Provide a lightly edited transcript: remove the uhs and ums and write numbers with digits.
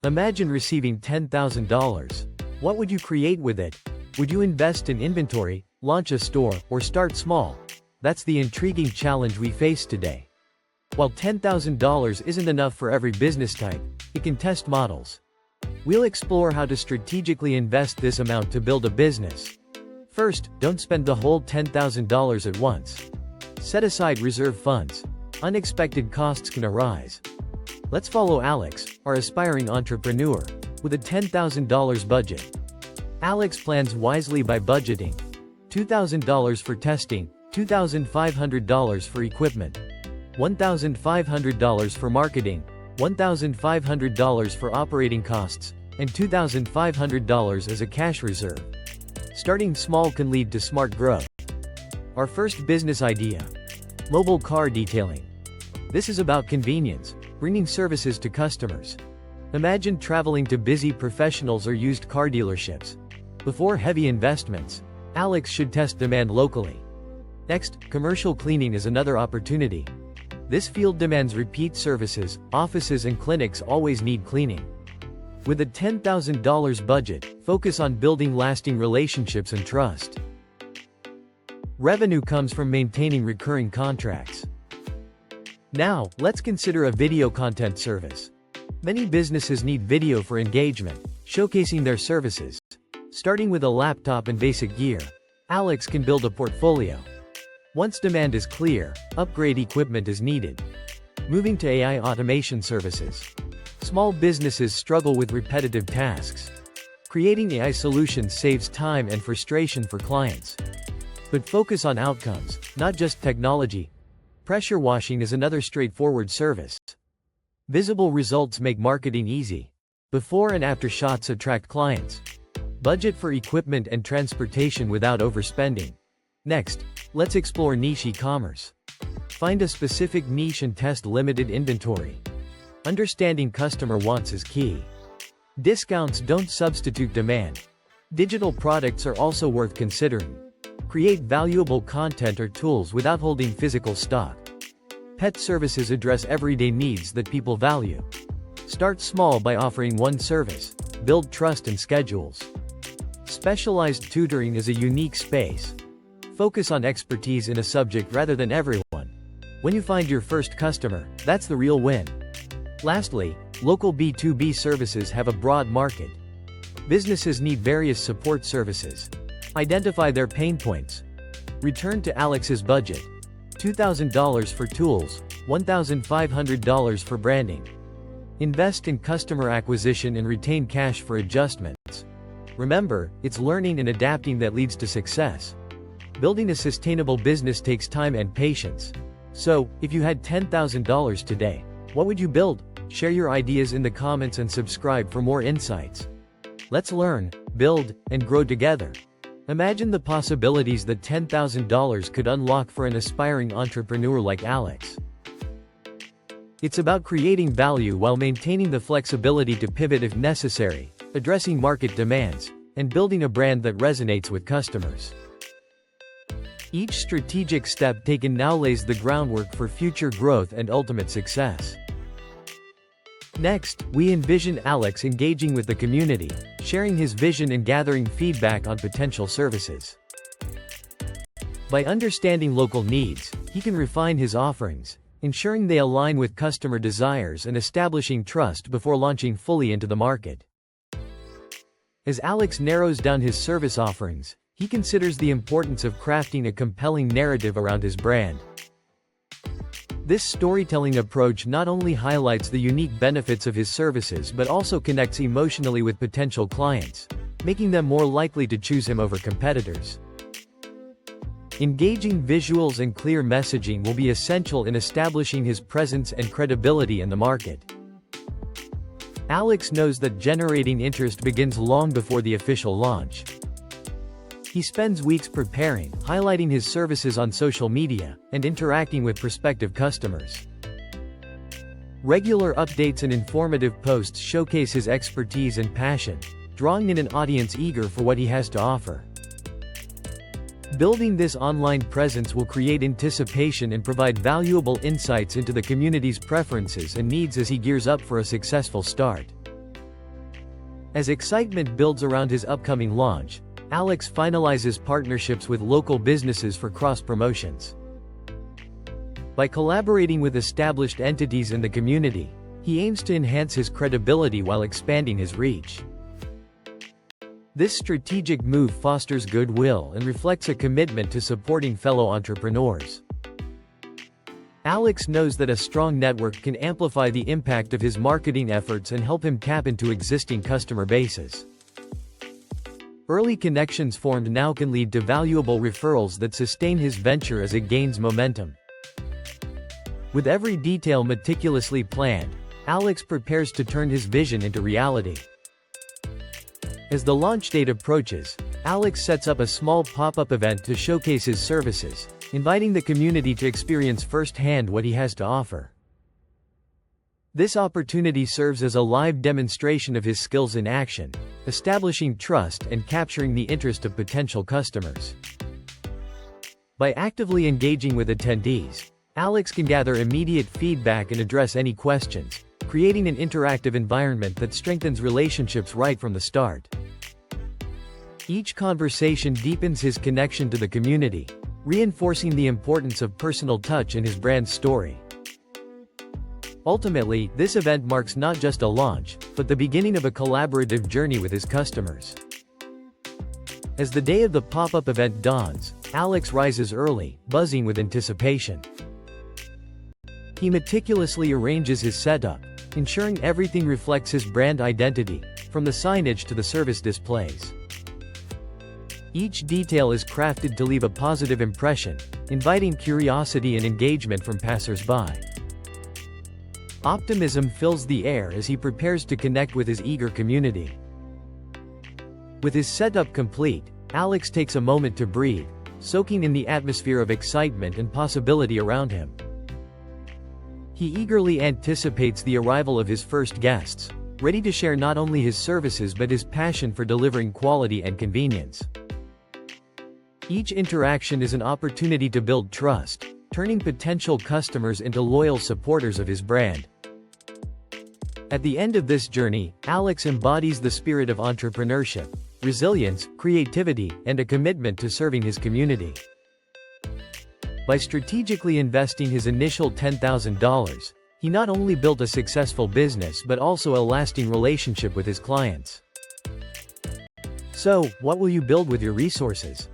Imagine receiving $10,000. What would you create with it? Would you invest in inventory, launch a store, or start small? That's the intriguing challenge we face today. While $10,000 isn't enough for every business type, it can test models. We'll explore how to strategically invest this amount to build a business. First, don't spend the whole $10,000 at once. Set aside reserve funds. Unexpected costs can arise. Let's follow Alex, our aspiring entrepreneur, with a $10,000 budget. Alex plans wisely by budgeting. $2,000 for testing, $2,500 for equipment, $1,500 for marketing, $1,500 for operating costs, and $2,500 as a cash reserve. Starting small can lead to smart growth. Our first business idea: mobile car detailing. This is about convenience, bringing services to customers. Imagine traveling to busy professionals or used car dealerships. Before heavy investments, Alex should test demand locally. Next, commercial cleaning is another opportunity. This field demands repeat services. Offices and clinics always need cleaning. With a $10,000 budget, focus on building lasting relationships and trust. Revenue comes from maintaining recurring contracts. Now, let's consider a video content service. Many businesses need video for engagement, showcasing their services. Starting with a laptop and basic gear, Alex can build a portfolio. Once demand is clear, upgrade equipment is needed. Moving to AI automation services. Small businesses struggle with repetitive tasks. Creating AI solutions saves time and frustration for clients. But focus on outcomes, not just technology. Pressure washing is another straightforward service. Visible results make marketing easy. Before and after shots attract clients. Budget for equipment and transportation without overspending. Next, let's explore niche e-commerce. Find a specific niche and test limited inventory. Understanding customer wants is key. Discounts don't substitute demand. Digital products are also worth considering. Create valuable content or tools without holding physical stock. Pet services address everyday needs that people value. Start small by offering one service. Build trust and schedules. Specialized tutoring is a unique space. Focus on expertise in a subject rather than everyone. When you find your first customer, that's the real win. Lastly, local B2B services have a broad market. Businesses need various support services. Identify their pain points. Return to Alex's budget. $2,000 for tools, $1,500 for branding. Invest in customer acquisition and retain cash for adjustments. Remember, it's learning and adapting that leads to success. Building a sustainable business takes time and patience. So, if you had $10,000 today, what would you build? Share your ideas in the comments and subscribe for more insights. Let's learn, build, and grow together. Imagine the possibilities that $10,000 could unlock for an aspiring entrepreneur like Alex. It's about creating value while maintaining the flexibility to pivot if necessary, addressing market demands, and building a brand that resonates with customers. Each strategic step taken now lays the groundwork for future growth and ultimate success. Next, we envision Alex engaging with the community, sharing his vision and gathering feedback on potential services. By understanding local needs, he can refine his offerings, ensuring they align with customer desires and establishing trust before launching fully into the market. As Alex narrows down his service offerings, he considers the importance of crafting a compelling narrative around his brand. This storytelling approach not only highlights the unique benefits of his services but also connects emotionally with potential clients, making them more likely to choose him over competitors. Engaging visuals and clear messaging will be essential in establishing his presence and credibility in the market. Alex knows that generating interest begins long before the official launch. He spends weeks preparing, highlighting his services on social media, and interacting with prospective customers. Regular updates and informative posts showcase his expertise and passion, drawing in an audience eager for what he has to offer. Building this online presence will create anticipation and provide valuable insights into the community's preferences and needs as he gears up for a successful start. As excitement builds around his upcoming launch, Alex finalizes partnerships with local businesses for cross-promotions. By collaborating with established entities in the community, he aims to enhance his credibility while expanding his reach. This strategic move fosters goodwill and reflects a commitment to supporting fellow entrepreneurs. Alex knows that a strong network can amplify the impact of his marketing efforts and help him tap into existing customer bases. Early connections formed now can lead to valuable referrals that sustain his venture as it gains momentum. With every detail meticulously planned, Alex prepares to turn his vision into reality. As the launch date approaches, Alex sets up a small pop-up event to showcase his services, inviting the community to experience firsthand what he has to offer. This opportunity serves as a live demonstration of his skills in action, establishing trust and capturing the interest of potential customers. By actively engaging with attendees, Alex can gather immediate feedback and address any questions, creating an interactive environment that strengthens relationships right from the start. Each conversation deepens his connection to the community, reinforcing the importance of personal touch in his brand's story. Ultimately, this event marks not just a launch, but the beginning of a collaborative journey with his customers. As the day of the pop-up event dawns, Alex rises early, buzzing with anticipation. He meticulously arranges his setup, ensuring everything reflects his brand identity, from the signage to the service displays. Each detail is crafted to leave a positive impression, inviting curiosity and engagement from passers-by. Optimism fills the air as he prepares to connect with his eager community. With his setup complete, Alex takes a moment to breathe, soaking in the atmosphere of excitement and possibility around him. He eagerly anticipates the arrival of his first guests, ready to share not only his services but his passion for delivering quality and convenience. Each interaction is an opportunity to build trust, turning potential customers into loyal supporters of his brand. At the end of this journey, Alex embodies the spirit of entrepreneurship, resilience, creativity, and a commitment to serving his community. By strategically investing his initial $10,000, he not only built a successful business but also a lasting relationship with his clients. So, what will you build with your resources?